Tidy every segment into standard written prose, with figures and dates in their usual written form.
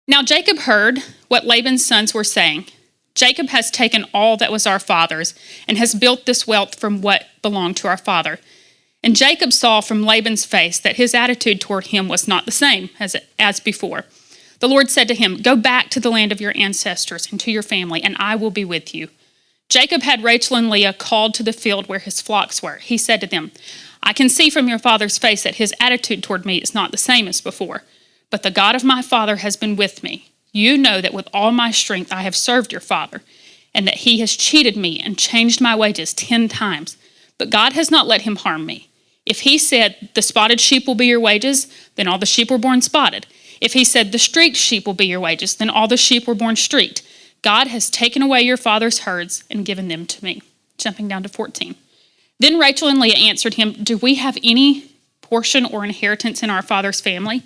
Now Jacob heard what Laban's sons were saying. Jacob has taken all that was our father's and has built this wealth from what belonged to our father. And Jacob saw from Laban's face that his attitude toward him was not the same as before. The Lord said to him, "Go back to the land of your ancestors and to your family, and I will be with you." Jacob had Rachel and Leah called to the field where his flocks were. He said to them, "I can see from your father's face that his attitude toward me is not the same as before, but the God of my father has been with me. You know that with all my strength I have served your father, and that he has cheated me and changed my wages 10 times. But God has not let him harm me. If he said, 'The spotted sheep will be your wages,' then all the sheep were born spotted. If he said, 'The streaked sheep will be your wages,' then all the sheep were born streaked. God has taken away your father's herds and given them to me." Jumping down to 14. Then Rachel and Leah answered him, "Do we have any portion or inheritance in our father's family?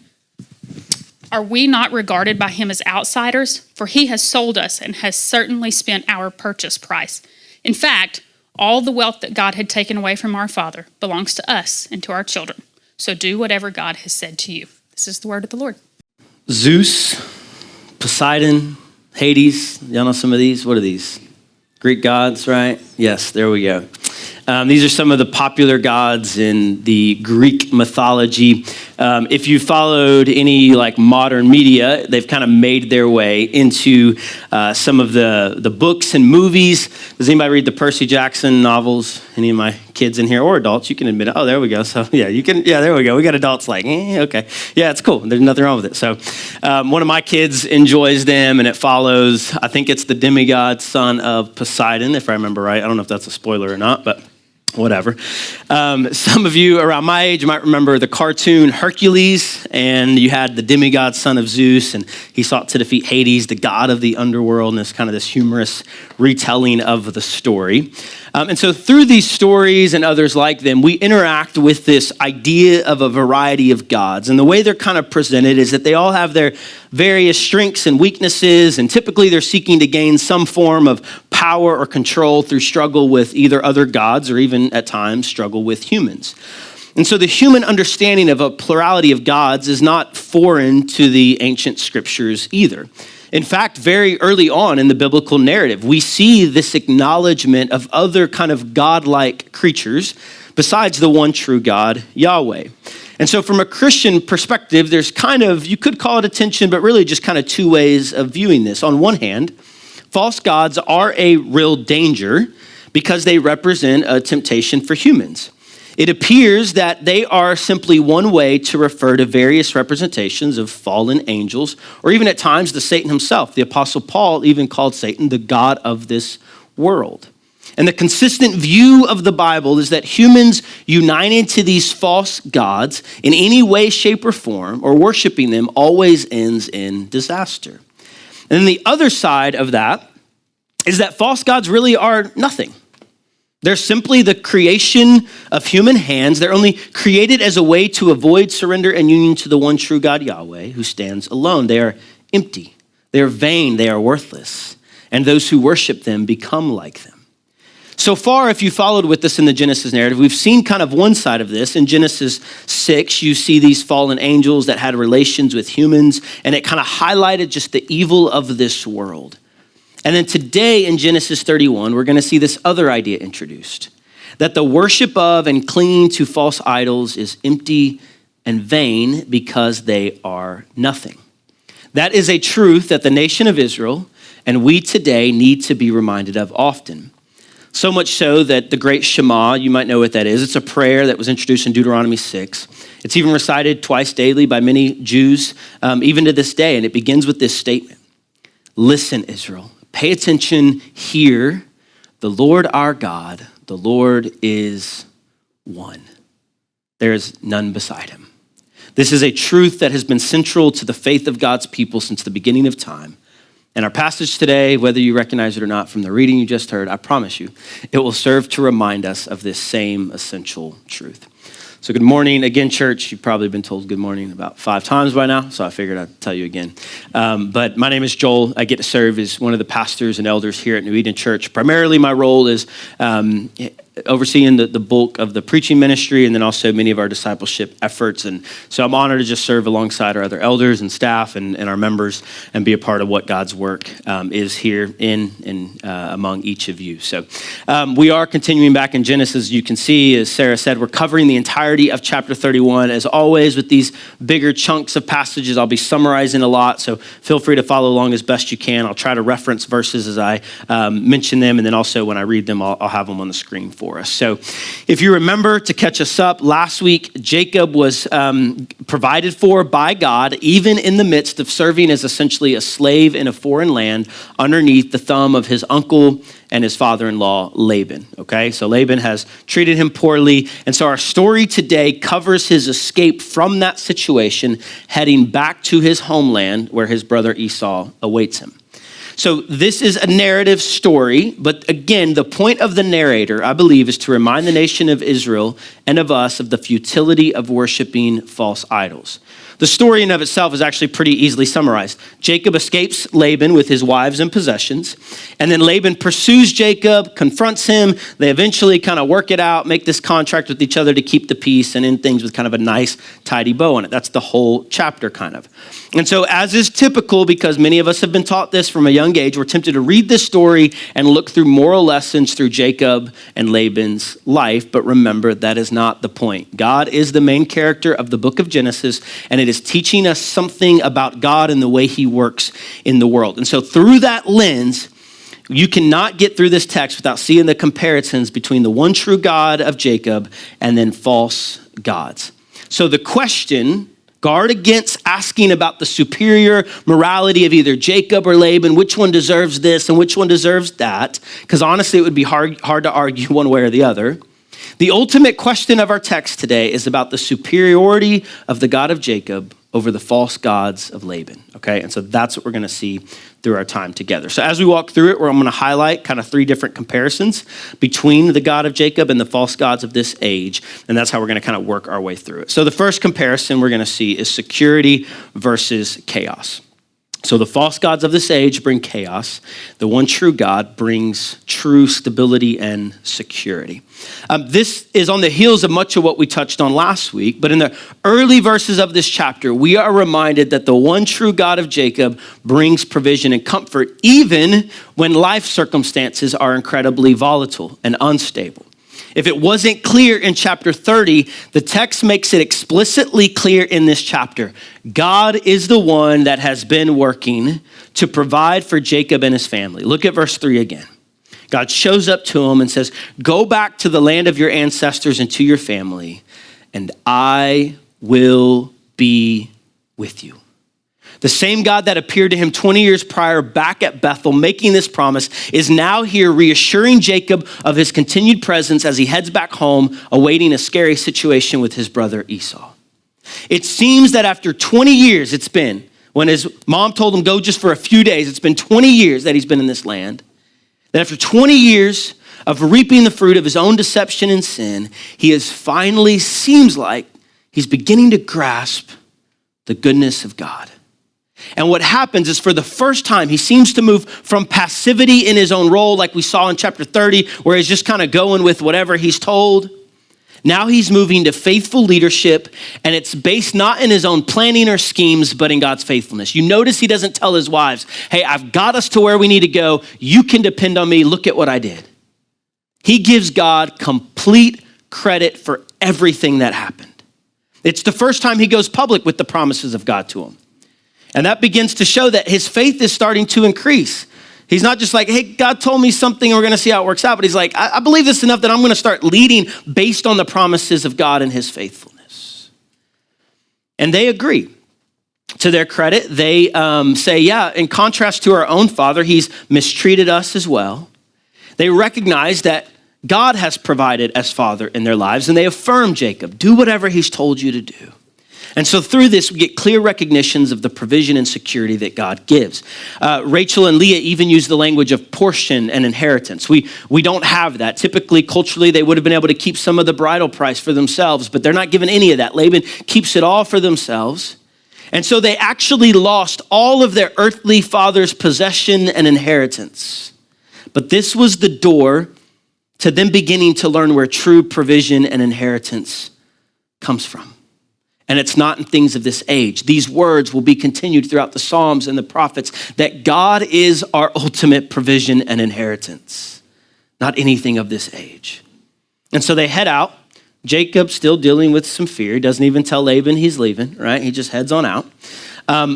Are we not regarded by him as outsiders? For he has sold us and has certainly spent our purchase price. In fact, all the wealth that God had taken away from our father belongs to us and to our children. So do whatever God has said to you." This is the word of the Lord. Zeus, Poseidon, Hades. Y'all know some of these? What are these? Greek gods, right? Yes, there we go. These are some of the popular gods in the Greek mythology. If you followed any modern media, they've kind of made their way into some of the books and movies. Does anybody read the Percy Jackson novels? Any of my kids in here, or adults? You can admit it. Oh, there we go. So yeah, you can. Yeah, there we go. We got adults okay. Yeah, it's cool. There's nothing wrong with it. So one of my kids enjoys them, and it follows. I think it's the demigod son of Poseidon, if I remember right. I don't know if that's a spoiler or not, but whatever. Some of you around my age might remember the cartoon Hercules, and you had the demigod son of Zeus, and he sought to defeat Hades, the god of the underworld, and it's kind of this humorous retelling of the story. And so through these stories and others like them, we interact with this idea of a variety of gods. And the way they're kind of presented is that they all have their various strengths and weaknesses, and typically they're seeking to gain some form of power or control through struggle with either other gods or even at times struggle with humans. And so the human understanding of a plurality of gods is not foreign to the ancient scriptures either. In fact, very early on in the biblical narrative, we see this acknowledgement of other kind of godlike creatures besides the one true God, Yahweh. And so from a Christian perspective, there's kind of, you could call it a tension, but really just kind of two ways of viewing this. On one hand, false gods are a real danger because they represent a temptation for humans. It appears that they are simply one way to refer to various representations of fallen angels, or even at times to Satan himself. The Apostle Paul even called Satan the god of this world. And the consistent view of the Bible is that humans united to these false gods in any way, shape, or form, or worshiping them, always ends in disaster. And then the other side of that is that false gods really are nothing. They're simply the creation of human hands. They're only created as a way to avoid surrender and union to the one true God, Yahweh, who stands alone. They are empty. They are vain. They are worthless. And those who worship them become like them. So far, if you followed with us in the Genesis narrative, we've seen kind of one side of this. In Genesis 6, you see these fallen angels that had relations with humans, and it kind of highlighted just the evil of this world. And then today in Genesis 31, we're going to see this other idea introduced, that the worship of and clinging to false idols is empty and vain because they are nothing. That is a truth that the nation of Israel and we today need to be reminded of often. So much so that the great Shema, you might know what that is. It's a prayer that was introduced in Deuteronomy 6. It's even recited twice daily by many Jews, even to this day. And it begins with this statement: "Listen, Israel. Pay attention, hear, the Lord our God, the Lord is one. There is none beside him." This is a truth that has been central to the faith of God's people since the beginning of time. And our passage today, whether you recognize it or not from the reading you just heard, I promise you, it will serve to remind us of this same essential truth. So good morning again, church. You've probably been told good morning about 5 times by now, so I figured I'd tell you again. But my name is Joel. I get to serve as one of the pastors and elders here at New Eden Church. Primarily, my role is overseeing the bulk of the preaching ministry and then also many of our discipleship efforts. And so I'm honored to just serve alongside our other elders and staff and our members and be a part of what God's work is here in and among each of you. So we are continuing back in Genesis. You can see, as Sarah said, we're covering the entirety of chapter 31. As always, with these bigger chunks of passages, I'll be summarizing a lot. So feel free to follow along as best you can. I'll try to reference verses as I mention them. And then also when I read them, I'll have them on the screen for us. So if you remember, to catch us up, last week, Jacob was provided for by God, even in the midst of serving as essentially a slave in a foreign land underneath the thumb of his uncle and his father-in-law, Laban, okay? So Laban has treated him poorly. And so our story today covers his escape from that situation, heading back to his homeland where his brother Esau awaits him. So this is a narrative story, but again, the point of the narrator, I believe, is to remind the nation of Israel and of us of the futility of worshiping false idols. The story in of itself is actually pretty easily summarized. Jacob escapes Laban with his wives and possessions, and then Laban pursues Jacob, confronts him. They eventually kind of work it out, make this contract with each other to keep the peace, and end things with kind of a nice, tidy bow on it. That's the whole chapter, kind of. And so, as is typical, because many of us have been taught this from a young age, we're tempted to read this story and look through moral lessons through Jacob and Laban's life. But remember, that is not the point. God is the main character of the book of Genesis, and it is teaching us something about God and the way he works in the world. And so through that lens, you cannot get through this text without seeing the comparisons between the one true God of Jacob and then false gods. So the question, guard against asking about the superior morality of either Jacob or Laban, which one deserves this and which one deserves that, because honestly, it would be hard to argue one way or the other. The ultimate question of our text today is about the superiority of the God of Jacob over the false gods of Laban, okay? And so that's what we're gonna see through our time together. So as we walk through it, I'm gonna highlight kind of three different comparisons between the God of Jacob and the false gods of this age, and that's how we're gonna kind of work our way through it. So the first comparison we're gonna see is security versus chaos. So the false gods of this age bring chaos. The one true God brings true stability and security. This is on the heels of much of what we touched on last week, but in the early verses of this chapter, we are reminded that the one true God of Jacob brings provision and comfort, even when life circumstances are incredibly volatile and unstable. If it wasn't clear in chapter 30, the text makes it explicitly clear in this chapter. God is the one that has been working to provide for Jacob and his family. Look at verse 3 again. God shows up to him and says, go back to the land of your ancestors and to your family, and I will be with you. The same God that appeared to him 20 years prior back at Bethel, making this promise, is now here reassuring Jacob of his continued presence as he heads back home, awaiting a scary situation with his brother Esau. It seems that after 20 years it's been, when his mom told him go just for a few days, it's been 20 years that he's been in this land, that after 20 years of reaping the fruit of his own deception and sin, he is finally, seems like, he's beginning to grasp the goodness of God. And what happens is, for the first time, he seems to move from passivity in his own role, like we saw in chapter 30, where he's just kind of going with whatever he's told. Now he's moving to faithful leadership, and it's based not in his own planning or schemes, but in God's faithfulness. You notice he doesn't tell his wives, hey, I've got us to where we need to go. You can depend on me. Look at what I did. He gives God complete credit for everything that happened. It's the first time he goes public with the promises of God to him. And that begins to show that his faith is starting to increase. He's not just like, hey, God told me something and we're going to see how it works out. But he's like, I believe this enough that I'm going to start leading based on the promises of God and his faithfulness. And they agree. To their credit, they say, yeah, in contrast to our own father, he's mistreated us as well. They recognize that God has provided as father in their lives, and they affirm Jacob, do whatever he's told you to do. And so through this, we get clear recognitions of the provision and security that God gives. Rachel and Leah even use the language of portion and inheritance. We don't have that. Typically, culturally, they would have been able to keep some of the bridal price for themselves, but they're not given any of that. Laban keeps it all for themselves. And so they actually lost all of their earthly father's possession and inheritance. But this was the door to them beginning to learn where true provision and inheritance comes from. And it's not in things of this age. These words will be continued throughout the Psalms and the prophets that God is our ultimate provision and inheritance, not anything of this age. And so they head out. Jacob still dealing with some fear. He doesn't even tell Laban he's leaving, right? He just heads on out.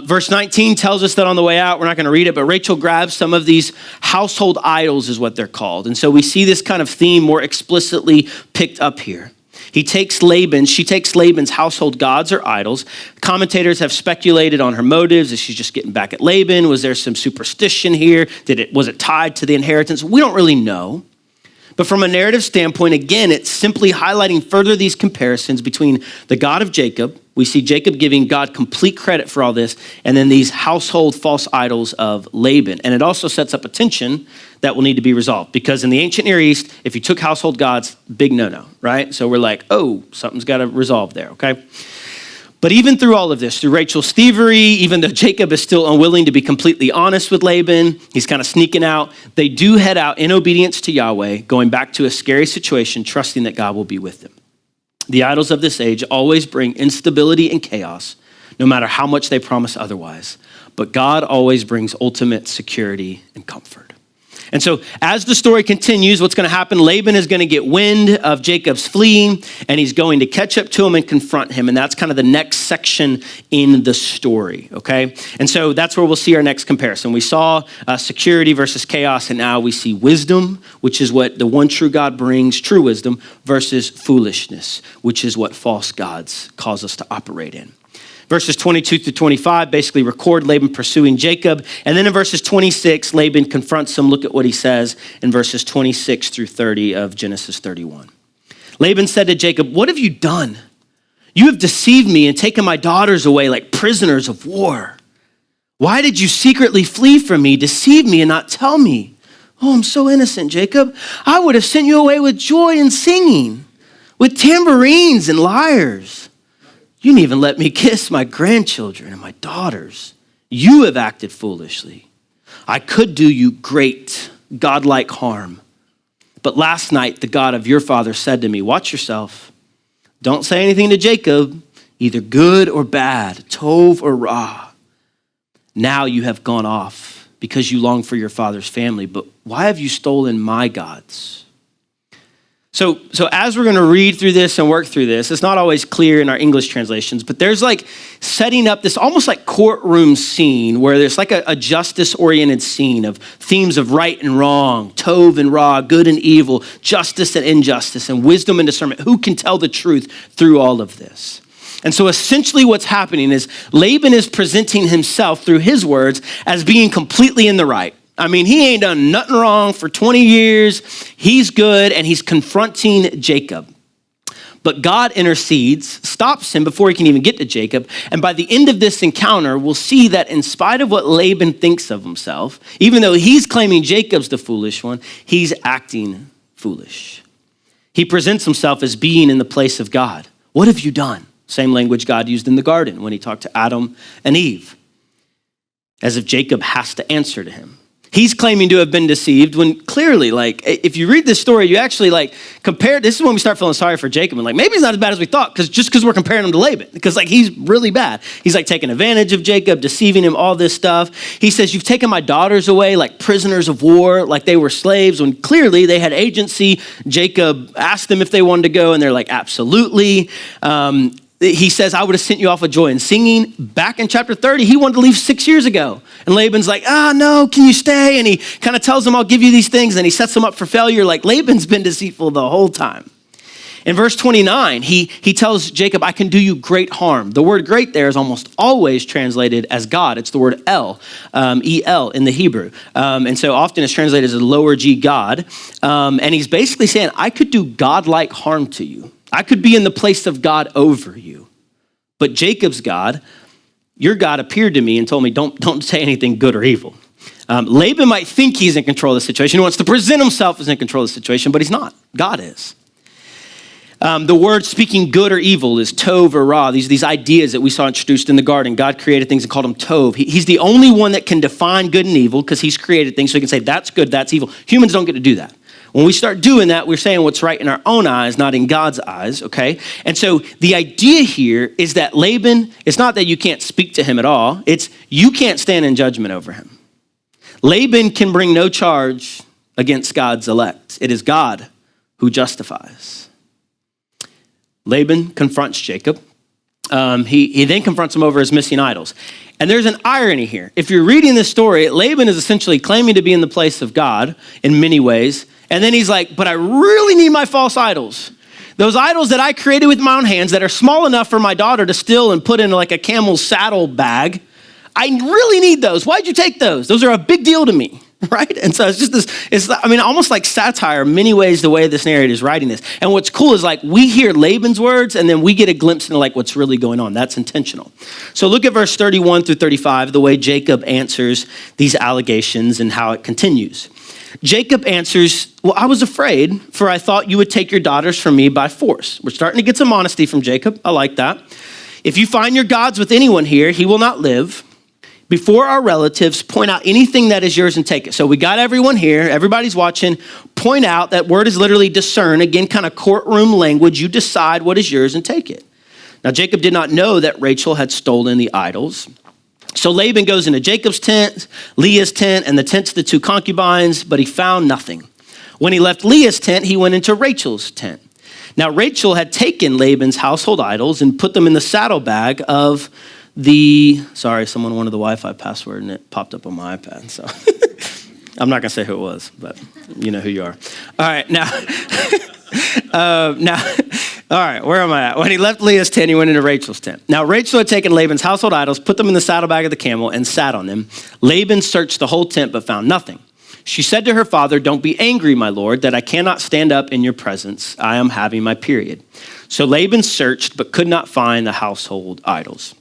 Verse 19 tells us that on the way out, we're not going to read it, but Rachel grabs some of these household idols is what they're called. And so we see this kind of theme more explicitly picked up here. She takes Laban's household gods or idols. Commentators have speculated on her motives. Is she just getting back at Laban? Was there some superstition here? Was it tied to the inheritance? We don't really know. But from a narrative standpoint, again, it's simply highlighting further these comparisons between the God of Jacob. We see Jacob giving God complete credit for all this, and then these household false idols of Laban. And it also sets up a tension that will need to be resolved, because in the ancient Near East, if you took household gods, big no-no, right? So we're like, oh, something's got to resolve there, okay? But even through all of this, through Rachel's thievery, even though Jacob is still unwilling to be completely honest with Laban, he's kind of sneaking out, they do head out in obedience to Yahweh, going back to a scary situation, trusting that God will be with them. The idols of this age always bring instability and chaos, no matter how much they promise otherwise. But God always brings ultimate security and comfort. And so as the story continues, what's going to happen, Laban is going to get wind of Jacob's fleeing, and he's going to catch up to him and confront him. And that's kind of the next section in the story, okay? And so that's where we'll see our next comparison. We saw security versus chaos, and now we see wisdom, which is what the one true God brings, true wisdom, versus foolishness, which is what false gods cause us to operate in. Verses 22 through 25 basically record Laban pursuing Jacob. And then in verses 26, Laban confronts him. Look at what he says in verses 26 through 30 of Genesis 31. Laban said to Jacob, "What have you done? You have deceived me and taken my daughters away like prisoners of war. Why did you secretly flee from me, deceive me, and not tell me? Oh, I'm so innocent, Jacob. I would have sent you away with joy and singing, with tambourines and lyres. You didn't even let me kiss my grandchildren and my daughters. You have acted foolishly. I could do you great, godlike harm. But last night, the God of your father said to me, watch yourself. Don't say anything to Jacob, either good or bad, tov or ra. Now you have gone off because you long for your father's family, but why have you stolen my gods?" So as we're going to read through this and work through this, it's not always clear in our English translations, but there's like setting up this almost like courtroom scene where there's like a justice-oriented scene of themes of right and wrong, tov and ra, good and evil, justice and injustice, and wisdom and discernment. Who can tell the truth through all of this? And so essentially what's happening is Laban is presenting himself through his words as being completely in the right. I mean, he ain't done nothing wrong for 20 years. He's good, and he's confronting Jacob. But God intercedes, stops him before he can even get to Jacob. And by the end of this encounter, we'll see that in spite of what Laban thinks of himself, even though he's claiming Jacob's the foolish one, he's acting foolish. He presents himself as being in the place of God. What have you done? Same language God used in the garden when he talked to Adam and Eve, as if Jacob has to answer to him. He's claiming to have been deceived when clearly, like, if you read this story, you actually like compare, this is when we start feeling sorry for Jacob and like, maybe he's not as bad as we thought because we're comparing him to Laban, because like he's really bad. He's like taking advantage of Jacob, deceiving him, all this stuff. He says, you've taken my daughters away like prisoners of war, like they were slaves, when clearly they had agency. Jacob asked them if they wanted to go and they're like, absolutely. He says, I would have sent you off with joy and singing. Back in chapter 30, he wanted to leave 6 years ago. And Laban's like, no, can you stay? And he kind of tells him, I'll give you these things. And he sets him up for failure. Like Laban's been deceitful the whole time. In verse 29, he tells Jacob, I can do you great harm. The word great there is almost always translated as God. It's the word El, E-L in the Hebrew. And so often it's translated as a lower G God. And he's basically saying, I could do godlike harm to you. I could be in the place of God over you. But Jacob's God, your God, appeared to me and told me, don't say anything good or evil. Laban might think he's in control of the situation. He wants to present himself as in control of the situation, but he's not. God is. The word speaking good or evil is tov or ra. These ideas that we saw introduced in the garden. God created things and called them tov. He's the only one that can define good and evil because he's created things so he can say that's good, that's evil. Humans don't get to do that. When we start doing that, we're saying what's right in our own eyes, not in God's eyes, okay? And so the idea here is that Laban, it's not that you can't speak to him at all. It's you can't stand in judgment over him. Laban can bring no charge against God's elect. It is God who justifies. Laban confronts Jacob. He then confronts him over his missing idols. And there's an irony here. If you're reading this story, Laban is essentially claiming to be in the place of God in many ways. And then he's like, but I really need my false idols. Those idols that I created with my own hands that are small enough for my daughter to steal and put in like a camel's saddle bag. I really need those. Why'd you take those? Those are a big deal to me, right? And so it's just this, almost like satire in many ways the way this narrator is writing this. And what's cool is like we hear Laban's words and then we get a glimpse into like what's really going on. That's intentional. So look at verse 31 through 35, the way Jacob answers these allegations and how it continues. Jacob answers, well, I was afraid, for I thought you would take your daughters from me by force. We're starting to get some honesty from Jacob. I like that. If you find your gods with anyone here, he will not live. Before our relatives, point out anything that is yours and take it. So we got everyone here. Everybody's watching. Point out, that word is literally discern. Again, kind of courtroom language. You decide what is yours and take it. Now, Jacob did not know that Rachel had stolen the idols. So Laban goes into Jacob's tent, Leah's tent, and the tents of the two concubines, but he found nothing. When he left Leah's tent, he went into Rachel's tent. Now, Rachel had taken Laban's household idols and put them in the saddlebag of someone wanted the Wi-Fi password and it popped up on my iPad. So I'm not going to say who it was, but you know who you are. All right, now, all right, where am I at? When he left Leah's tent, he went into Rachel's tent. Now, Rachel had taken Laban's household idols, put them in the saddlebag of the camel, and sat on them. Laban searched the whole tent, but found nothing. She said to her father, don't be angry, my lord, that I cannot stand up in your presence. I am having my period. So Laban searched, but could not find the household idols.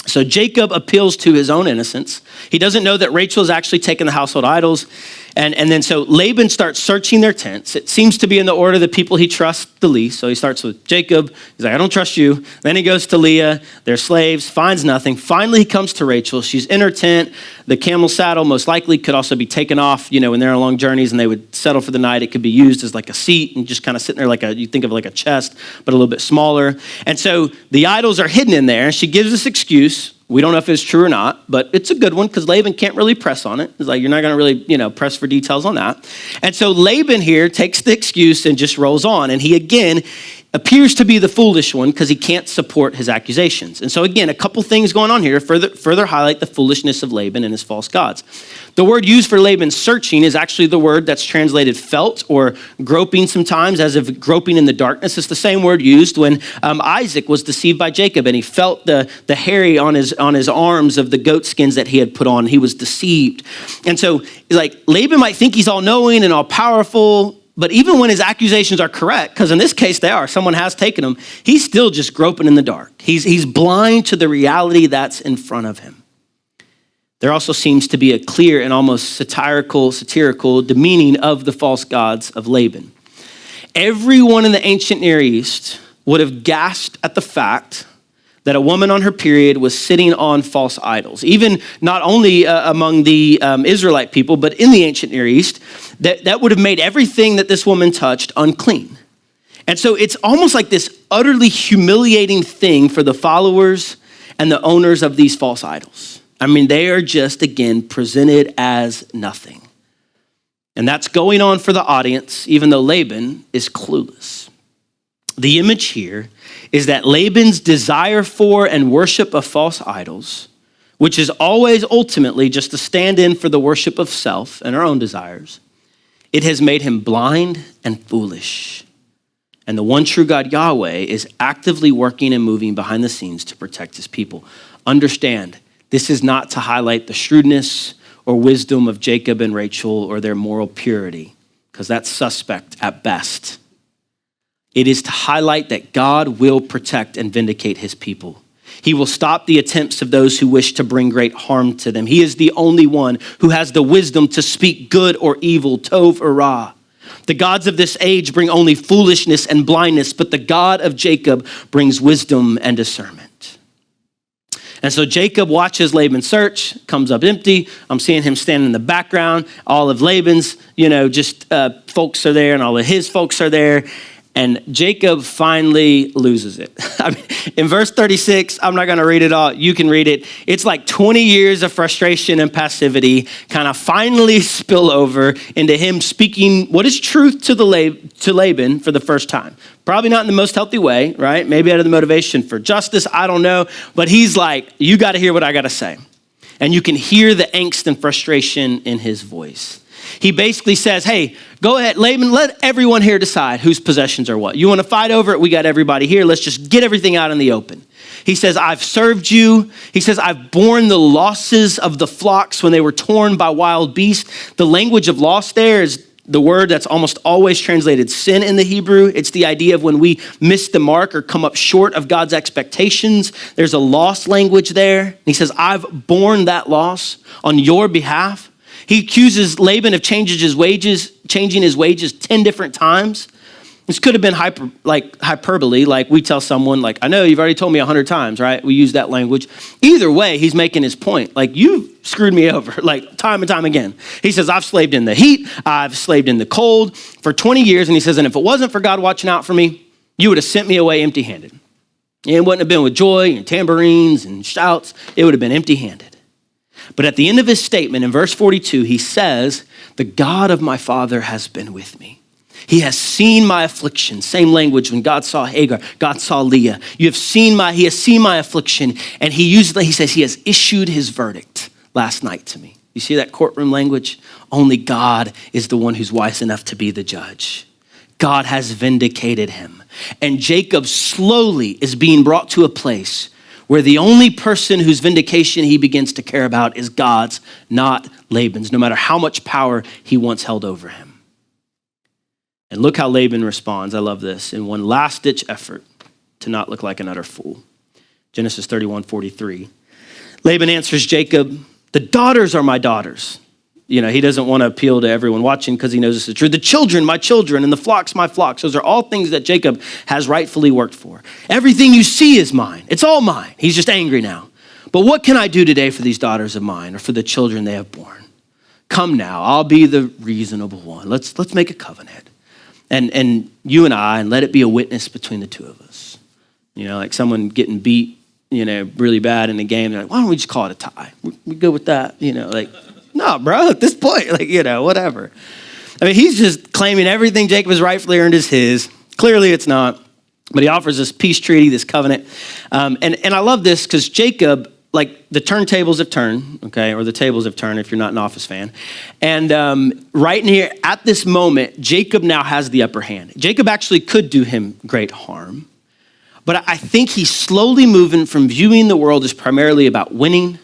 So Jacob appeals to his own innocence. He doesn't know that Rachel has actually taken the household idols. And then so Laban starts searching their tents. It seems to be in the order of the people he trusts the least. So he starts with Jacob. He's like, I don't trust you. Then he goes to Leah, their slaves, finds nothing. Finally, he comes to Rachel. She's in her tent. The camel saddle most likely could also be taken off, when they're on long journeys and they would settle for the night. It could be used as like a seat and just kind of sitting there you think of like a chest, but a little bit smaller. And so the idols are hidden in there. She gives this excuse. We don't know if it's true or not, but it's a good one because Laban can't really press on it. It's like, you're not going to really, press for details on that. And so Laban here takes the excuse and just rolls on. And he, again, appears to be the foolish one because he can't support his accusations. And so, again, a couple things going on here further highlight the foolishness of Laban and his false gods. The word used for Laban's searching is actually the word that's translated felt or groping sometimes, as if groping in the darkness. It's the same word used when Isaac was deceived by Jacob and he felt the hairy on his arms of the goat skins that he had put on. He was deceived. And so Laban might think he's all knowing and all powerful, but even when his accusations are correct, because in this case they are, someone has taken him, he's still just groping in the dark. He's blind to the reality that's in front of him. There also seems to be a clear and almost satirical demeaning of the false gods of Laban. Everyone in the ancient Near East would have gasped at the fact that a woman on her period was sitting on false idols. Even not only among the Israelite people, but in the ancient Near East, that would have made everything that this woman touched unclean. And so it's almost like this utterly humiliating thing for the followers and the owners of these false idols. I mean, they are just, again, presented as nothing. And that's going on for the audience, even though Laban is clueless. The image here is that Laban's desire for and worship of false idols, which is always ultimately just a stand-in for the worship of self and our own desires, it has made him blind and foolish. And the one true God, Yahweh, is actively working and moving behind the scenes to protect his people. Understand, this is not to highlight the shrewdness or wisdom of Jacob and Rachel or their moral purity, because that's suspect at best. It is to highlight that God will protect and vindicate his people. He will stop the attempts of those who wish to bring great harm to them. He is the only one who has the wisdom to speak good or evil, tov or ra. The gods of this age bring only foolishness and blindness, but the God of Jacob brings wisdom and discernment. And so Jacob watches Laban search, comes up empty. I'm seeing him standing in the background. All of Laban's, folks are there and all of his folks are there. And Jacob finally loses it. In verse 36, I'm not going to read it all. You can read it. It's like 20 years of frustration and passivity kind of finally spill over into him speaking what is truth to Laban for the first time. Probably not in the most healthy way, right? Maybe out of the motivation for justice. I don't know. But he's like, you got to hear what I got to say. And you can hear the angst and frustration in his voice. He basically says, hey, go ahead, Laban, let everyone here decide whose possessions are what. You want to fight over it? We got everybody here. Let's just get everything out in the open. He says, I've served you. He says, I've borne the losses of the flocks when they were torn by wild beasts. The language of loss there is the word that's almost always translated sin in the Hebrew. It's the idea of when we miss the mark or come up short of God's expectations. There's a loss language there. He says, I've borne that loss on your behalf. He accuses Laban of changing his wages 10 different times. This could have been hyperbole, like we tell someone, like, I know you've already told me 100 times, right? We use that language. Either way, he's making his point. Like, you screwed me over, like time and time again. He says, I've slaved in the heat. I've slaved in the cold for 20 years. And he says, and if it wasn't for God watching out for me, you would have sent me away empty-handed. It wouldn't have been with joy and tambourines and shouts. It would have been empty-handed. But at the end of his statement in verse 42, he says, the God of my father has been with me. He has seen my affliction. Same language when God saw Hagar, God saw Leah. He has seen my affliction. And he says he has issued his verdict last night to me. You see that courtroom language? Only God is the one who's wise enough to be the judge. God has vindicated him. And Jacob slowly is being brought to a place where the only person whose vindication he begins to care about is God's, not Laban's, no matter how much power he once held over him. And look how Laban responds. I love this. In one last-ditch effort to not look like an utter fool. Genesis 31:43. Laban answers Jacob, the daughters are my daughters. He doesn't want to appeal to everyone watching because he knows this is true. The children, my children, and the flocks, my flocks. Those are all things that Jacob has rightfully worked for. Everything you see is mine. It's all mine. He's just angry now. But what can I do today for these daughters of mine or for the children they have born? Come now, I'll be the reasonable one. Let's make a covenant. And you and I, and let it be a witness between the two of us. Like someone getting beat, really bad in a game. They're like, why don't we just call it a tie? We go with that, No, bro, at this point, whatever. He's just claiming everything Jacob has rightfully earned is his. Clearly it's not, but he offers this peace treaty, this covenant. And I love this because Jacob, the turntables have turned, okay, or the tables have turned if you're not an Office fan. And right in here, at this moment, Jacob now has the upper hand. Jacob actually could do him great harm, but I think he's slowly moving from viewing the world as primarily about winning,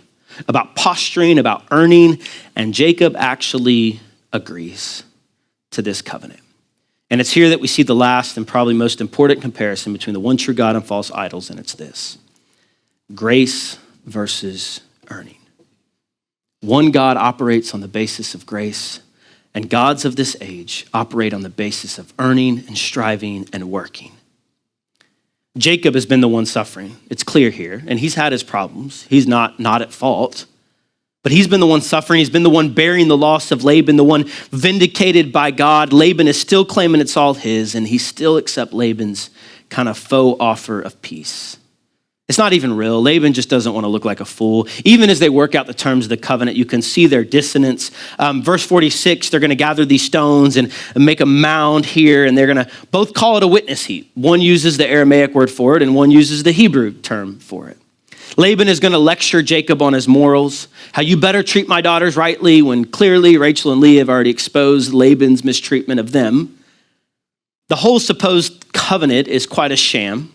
about posturing, about earning, and Jacob actually agrees to this covenant. And it's here that we see the last and probably most important comparison between the one true God and false idols, and it's this: grace versus earning. One God operates on the basis of grace, and gods of this age operate on the basis of earning and striving and working. Jacob has been the one suffering. It's clear here. And he's had his problems. He's not at fault. But he's been the one suffering. He's been the one bearing the loss of Laban, the one vindicated by God. Laban is still claiming it's all his, and he still accepts Laban's kind of faux offer of peace. It's not even real. Laban just doesn't want to look like a fool. Even as they work out the terms of the covenant, you can see their dissonance. Verse 46, they're going to gather these stones and make a mound here, and they're going to both call it a witness heap. One uses the Aramaic word for it, and one uses the Hebrew term for it. Laban is going to lecture Jacob on his morals, how you better treat my daughters rightly, when clearly Rachel and Leah have already exposed Laban's mistreatment of them. The whole supposed covenant is quite a sham.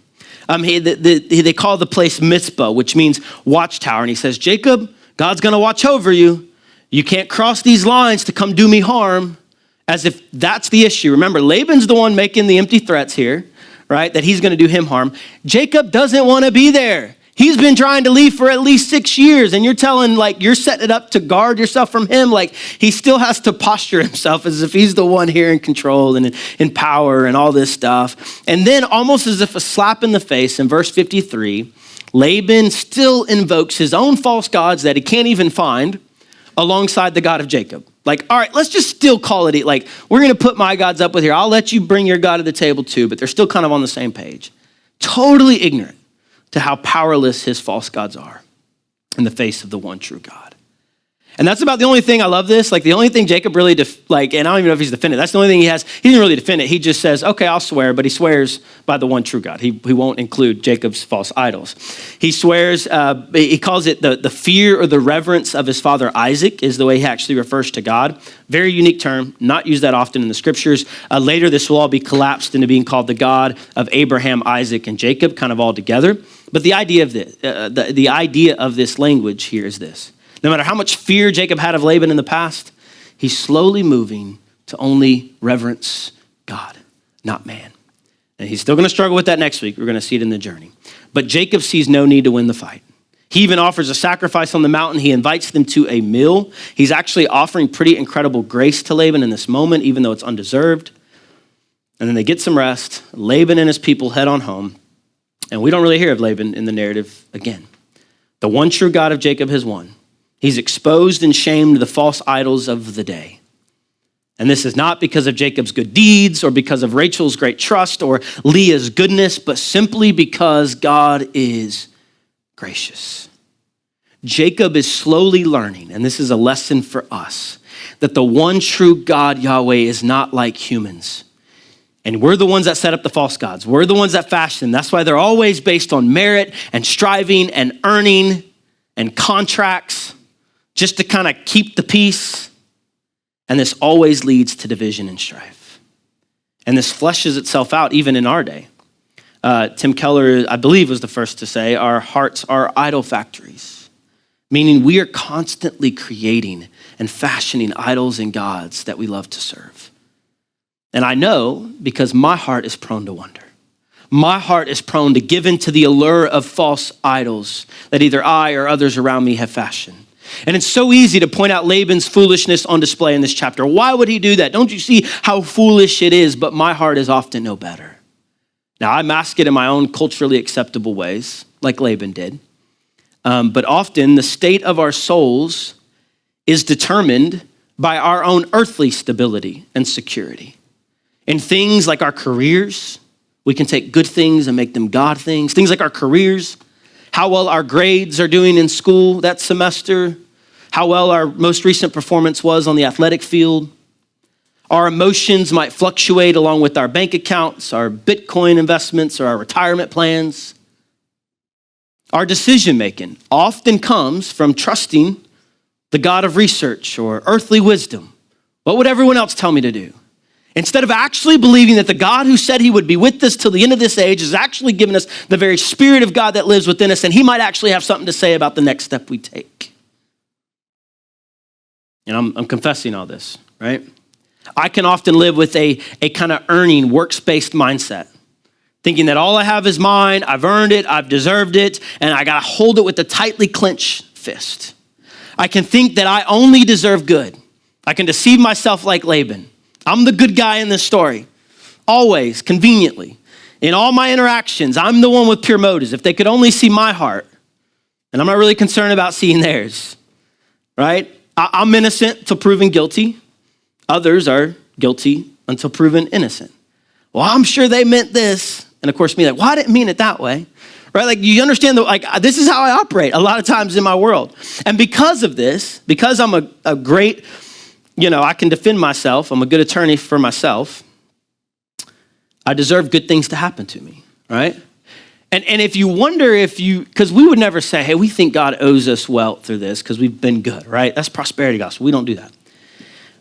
They call the place Mizpah, which means watchtower. And he says, Jacob, God's going to watch over you. You can't cross these lines to come do me harm, as if that's the issue. Remember, Laban's the one making the empty threats here, right? That he's going to do him harm. Jacob doesn't want to be there. He's been trying to leave for at least 6 years, and you're telling, you're setting it up to guard yourself from him. He still has to posture himself as if he's the one here in control and in power and all this stuff. And then almost as if a slap in the face, in verse 53, Laban still invokes his own false gods that he can't even find alongside the God of Jacob. Like, all right, let's just still call it, like, we're going to put my gods up with here. I'll let you bring your God to the table too, but they're still kind of on the same page. Totally ignorant to how powerless his false gods are in the face of the one true God. And that's about the only thing, I love this, like the only thing Jacob really, and I don't even know if he's defended. That's the only thing he has. He didn't really defend it. He just says, okay, I'll swear, but he swears by the one true God. He won't include Jacob's false idols. He swears, he calls it the fear or the reverence of his father Isaac is the way he actually refers to God. Very unique term, not used that often in the scriptures. Later, this will all be collapsed into being called the God of Abraham, Isaac, and Jacob, kind of all together. But the idea of this, the idea of this language here is this. No matter how much fear Jacob had of Laban in the past, he's slowly moving to only reverence God, not man. And he's still going to struggle with that next week. We're going to see it in the journey. But Jacob sees no need to win the fight. He even offers a sacrifice on the mountain. He invites them to a meal. He's actually offering pretty incredible grace to Laban in this moment, even though it's undeserved. And then they get some rest. Laban and his people head on home. And we don't really hear of Laban in the narrative again. The one true God of Jacob has won. He's exposed and shamed the false idols of the day. And this is not because of Jacob's good deeds or because of Rachel's great trust or Leah's goodness, but simply because God is gracious. Jacob is slowly learning, and this is a lesson for us, that the one true God, Yahweh, is not like humans. And we're the ones that set up the false gods. We're the ones that fashion them. That's why they're always based on merit and striving and earning and contracts, just to kind of keep the peace. And this always leads to division and strife. And this fleshes itself out even in our day. Tim Keller, I believe, was the first to say, our hearts are idol factories, meaning we are constantly creating and fashioning idols and gods that we love to serve. And I know because my heart is prone to wonder. My heart is prone to give in to the allure of false idols that either I or others around me have fashioned. And it's so easy to point out Laban's foolishness on display in this chapter. Why would he do that? Don't you see how foolish it is? But my heart is often no better. Now, I mask it in my own culturally acceptable ways, like Laban did. But often the state of our souls is determined by our own earthly stability and security. In things like our careers, we can take good things and make them God things. Things like our careers, how well our grades are doing in school that semester, how well our most recent performance was on the athletic field. Our emotions might fluctuate along with our bank accounts, our Bitcoin investments, or our retirement plans. Our decision-making often comes from trusting the God of research or earthly wisdom. What would everyone else tell me to do? Instead of actually believing that the God who said he would be with us till the end of this age is actually giving us the very Spirit of God that lives within us, and he might actually have something to say about the next step we take. And I'm confessing all this, right? I can often live with a kind of earning, works-based mindset, thinking that all I have is mine, I've earned it, I've deserved it, and I gotta hold it with a tightly clenched fist. I can think that I only deserve good. I can deceive myself like Laban. I'm the good guy in this story, always, conveniently. In all my interactions, I'm the one with pure motives. If they could only see my heart, and I'm not really concerned about seeing theirs, right? I'm innocent till proven guilty. Others are guilty until proven innocent. Well, I'm sure they meant this. And of course, me like, well, I didn't mean it that way, right? Like, you understand this is how I operate a lot of times in my world. And because of this, because I'm a great, I can defend myself. I'm a good attorney for myself. I deserve good things to happen to me, right? And if you wonder because we would never say, hey, we think God owes us wealth through this because we've been good, right? That's prosperity gospel. We don't do that.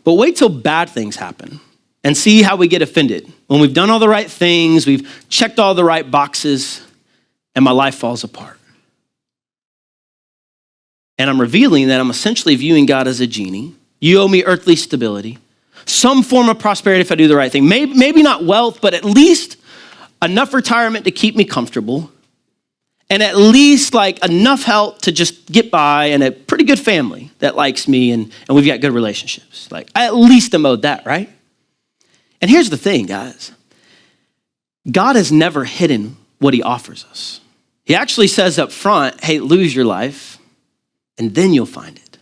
But wait till bad things happen and see how we get offended. When we've done all the right things, we've checked all the right boxes, and my life falls apart. And I'm revealing that I'm essentially viewing God as a genie. You owe me earthly stability, some form of prosperity if I do the right thing. Maybe not wealth, but at least enough retirement to keep me comfortable, and at least enough help to just get by, and a pretty good family that likes me, and we've got good relationships. I at least am owed that, right? And here's the thing, guys. God has never hidden what he offers us. He actually says up front, hey, lose your life and then you'll find it.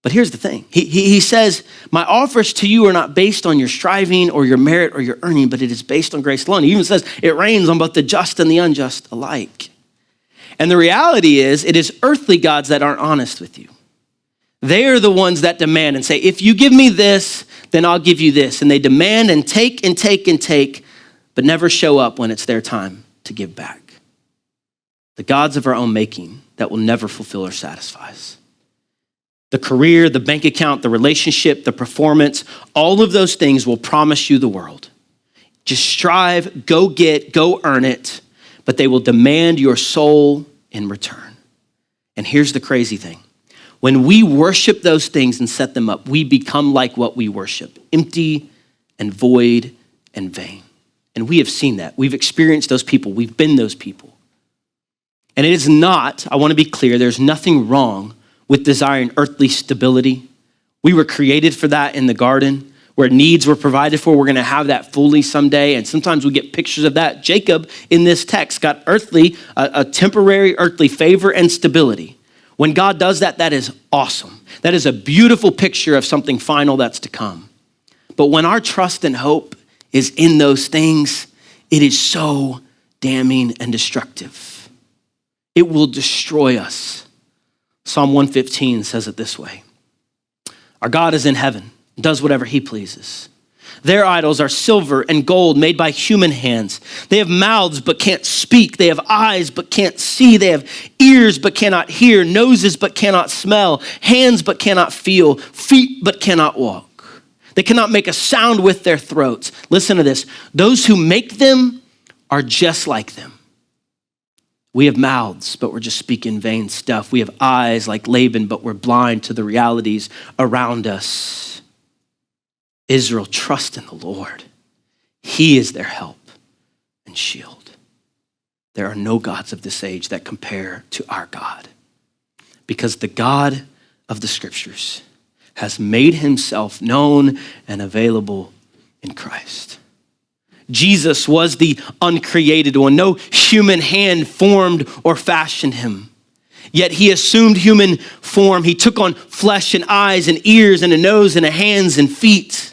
But here's the thing. He says, my offers to you are not based on your striving or your merit or your earning, but it is based on grace alone. He even says it rains on both the just and the unjust alike. And the reality is, it is earthly gods that aren't honest with you. They are the ones that demand and say, if you give me this, then I'll give you this. And they demand and take and take and take, but never show up when it's their time to give back. The gods of our own making that will never fulfill or satisfy us. The career, the bank account, the relationship, the performance, all of those things will promise you the world. Just strive, go get, go earn it, but they will demand your soul in return. And here's the crazy thing. When we worship those things and set them up, we become like what we worship, empty and void and vain. And we have seen that. We've experienced those people. We've been those people. And it is not, I want to be clear, there's nothing wrong with desiring earthly stability. We were created for that in the garden, where needs were provided for. We're going to have that fully someday. And sometimes we get pictures of that. Jacob in this text got a temporary earthly favor and stability. When God does that, that is awesome. That is a beautiful picture of something final that's to come. But when our trust and hope is in those things, it is so damning and destructive. It will destroy us. Psalm 115 says it this way. Our God is in heaven, does whatever he pleases. Their idols are silver and gold made by human hands. They have mouths but can't speak. They have eyes but can't see. They have ears but cannot hear, noses but cannot smell, hands but cannot feel, feet but cannot walk. They cannot make a sound with their throats. Listen to this. Those who make them are just like them. We have mouths, but we're just speaking vain stuff. We have eyes like Laban, but we're blind to the realities around us. Israel, trust in the Lord. He is their help and shield. There are no gods of this age that compare to our God, because the God of the scriptures has made himself known and available in Christ. Jesus was the uncreated one. No human hand formed or fashioned him. Yet he assumed human form. He took on flesh and eyes and ears and a nose and a hands and feet.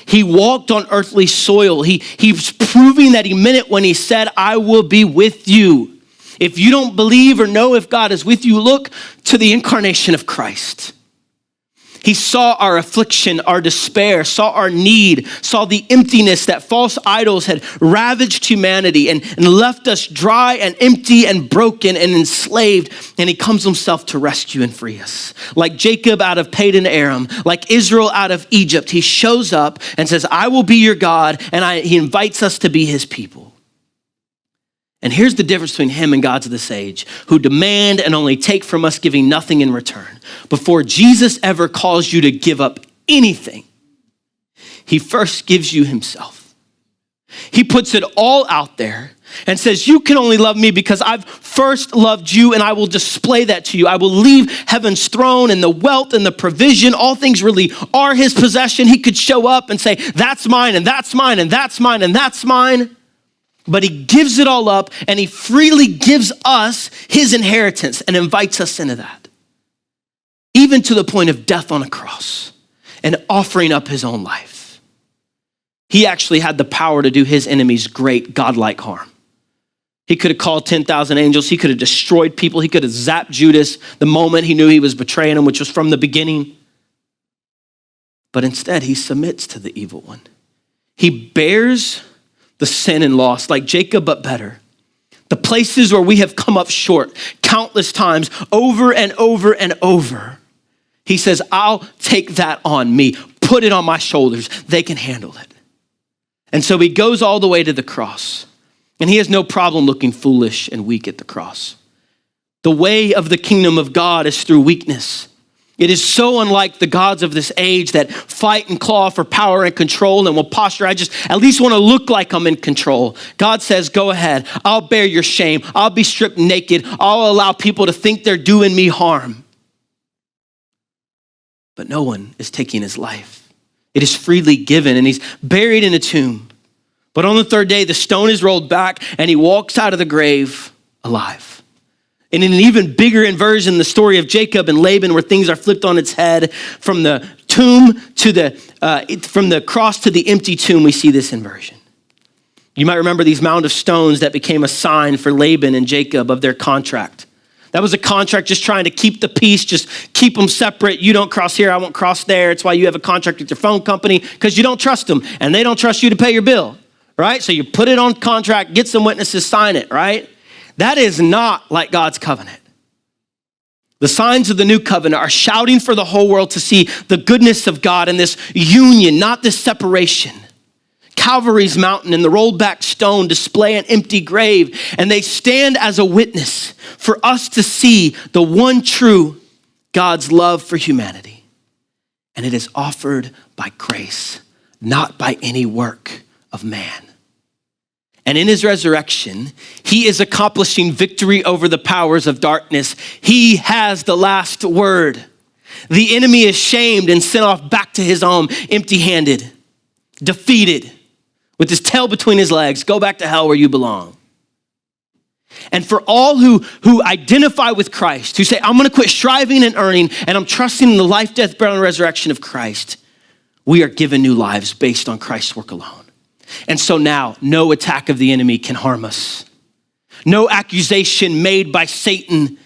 He walked on earthly soil. He was proving that he meant it when he said, I will be with you. If you don't believe or know if God is with you, look to the incarnation of Christ. He saw our affliction, our despair, saw our need, saw the emptiness that false idols had ravaged humanity and left us dry and empty and broken and enslaved. And he comes himself to rescue and free us. Like Jacob out of Padan Aram, like Israel out of Egypt, he shows up and says, I will be your God. And he invites us to be his people. And here's the difference between him and gods of this age, who demand and only take from us, giving nothing in return. Before Jesus ever calls you to give up anything, he first gives you himself. He puts it all out there and says, you can only love me because I've first loved you, and I will display that to you. I will leave heaven's throne and the wealth and the provision. All things really are his possession. He could show up and say, that's mine, and that's mine, and that's mine, and that's mine. But he gives it all up, and he freely gives us his inheritance and invites us into that. Even to the point of death on a cross and offering up his own life. He actually had the power to do his enemies great godlike harm. He could have called 10,000 angels. He could have destroyed people. He could have zapped Judas the moment he knew he was betraying him, which was from the beginning. But instead, he submits to the evil one. He bears the sin and loss, like Jacob, but better. The places where we have come up short countless times, over and over and over. He says, I'll take that on me. Put it on my shoulders. They can handle it. And so he goes all the way to the cross. And he has no problem looking foolish and weak at the cross. The way of the kingdom of God is through weakness. It is so unlike the gods of this age that fight and claw for power and control and will posture. I just at least want to look like I'm in control. God says, go ahead. I'll bear your shame. I'll be stripped naked. I'll allow people to think they're doing me harm. But no one is taking his life. It is freely given, and he's buried in a tomb. But on the third day, the stone is rolled back and he walks out of the grave. alive. And in an even bigger inversion, the story of Jacob and Laban, where things are flipped on its head, from the tomb to from the cross to the empty tomb, we see this inversion. You might remember these mound of stones that became a sign for Laban and Jacob of their contract. That was a contract just trying to keep the peace, just keep them separate. You don't cross here, I won't cross there. It's why you have a contract with your phone company, because you don't trust them and they don't trust you to pay your bill, right? So you put it on contract, get some witnesses, sign it, right? That is not like God's covenant. The signs of the new covenant are shouting for the whole world to see the goodness of God in this union, not this separation. Calvary's mountain and the rolled back stone display an empty grave, and they stand as a witness for us to see the one true God's love for humanity. And it is offered by grace, not by any work of man. And in his resurrection, he is accomplishing victory over the powers of darkness. He has the last word. The enemy is shamed and sent off back to his home empty-handed, defeated, with his tail between his legs. Go back to hell where you belong. And for all who identify with Christ, who say, I'm gonna quit striving and earning, and I'm trusting in the life, death, burial, and resurrection of Christ, we are given new lives based on Christ's work alone. And so now, no attack of the enemy can harm us. No accusation made by Satan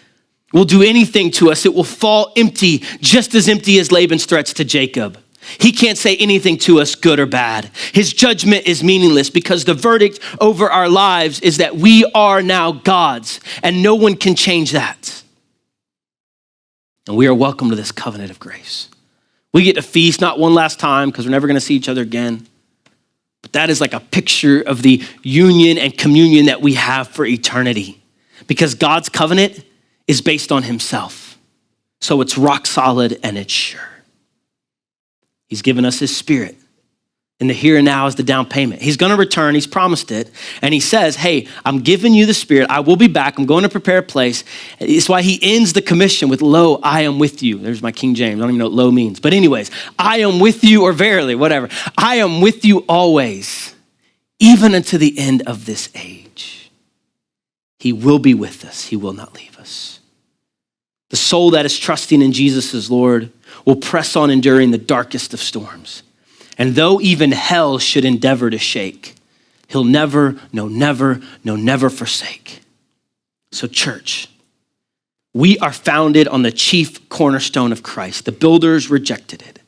will do anything to us. It will fall empty, just as empty as Laban's threats to Jacob. He can't say anything to us, good or bad. His judgment is meaningless because the verdict over our lives is that we are now God's, and no one can change that. And we are welcome to this covenant of grace. We get to feast, not one last time, because we're never gonna see each other again. But that is like a picture of the union and communion that we have for eternity, because God's covenant is based on himself. So it's rock solid and it's sure. He's given us his spirit. And the here and now is the down payment. He's gonna return, he's promised it. And he says, hey, I'm giving you the spirit. I will be back, I'm going to prepare a place. It's why he ends the commission with, lo, I am with you. There's my King James, I don't even know what lo means. But anyways, I am with you, or verily, whatever. I am with you always, even unto the end of this age. He will be with us, he will not leave us. The soul that is trusting in Jesus as Lord will press on enduring the darkest of storms. And though even hell should endeavor to shake, he'll never, no, never forsake. So church, we are founded on the chief cornerstone of Christ. The builders rejected it.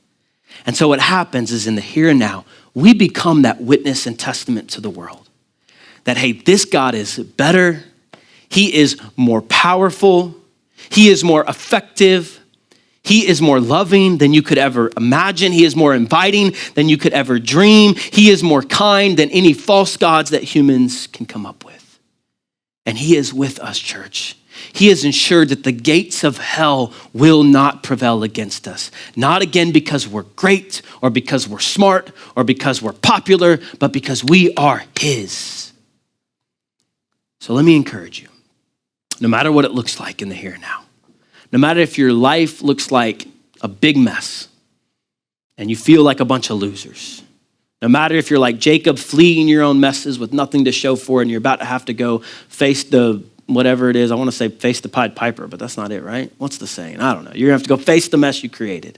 And so what happens is in the here and now, we become that witness and testament to the world that, hey, this God is better. He is more powerful. He is more effective. He is more loving than you could ever imagine. He is more inviting than you could ever dream. He is more kind than any false gods that humans can come up with. And he is with us, church. He has ensured that the gates of hell will not prevail against us. Not again because we're great or because we're smart or because we're popular, but because we are his. So let me encourage you, no matter what it looks like in the here and now, no matter if your life looks like a big mess and you feel like a bunch of losers, no matter if you're like Jacob fleeing your own messes with nothing to show for it and you're about to have to go face the whatever it is, I want to say face the Pied Piper, but that's not it, right? What's the saying? I don't know. You're gonna have to go face the mess you created.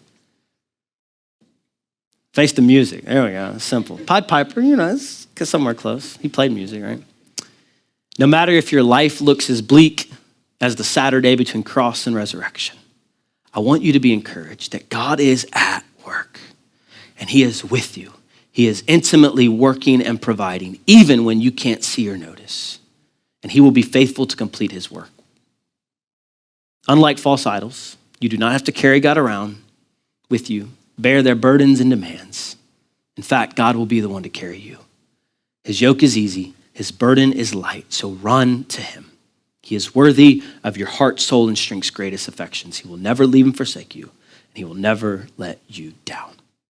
Face the music. There we go. It's simple. Pied Piper, it's somewhere close. He played music, right? No matter if your life looks as bleak as the Saturday between cross and resurrection, I want you to be encouraged that God is at work and he is with you. He is intimately working and providing, even when you can't see or notice. And he will be faithful to complete his work. Unlike false idols, you do not have to carry God around with you, bear their burdens and demands. In fact, God will be the one to carry you. His yoke is easy, his burden is light, so run to him. He is worthy of your heart, soul, and strength's greatest affections. He will never leave and forsake you, and he will never let you down.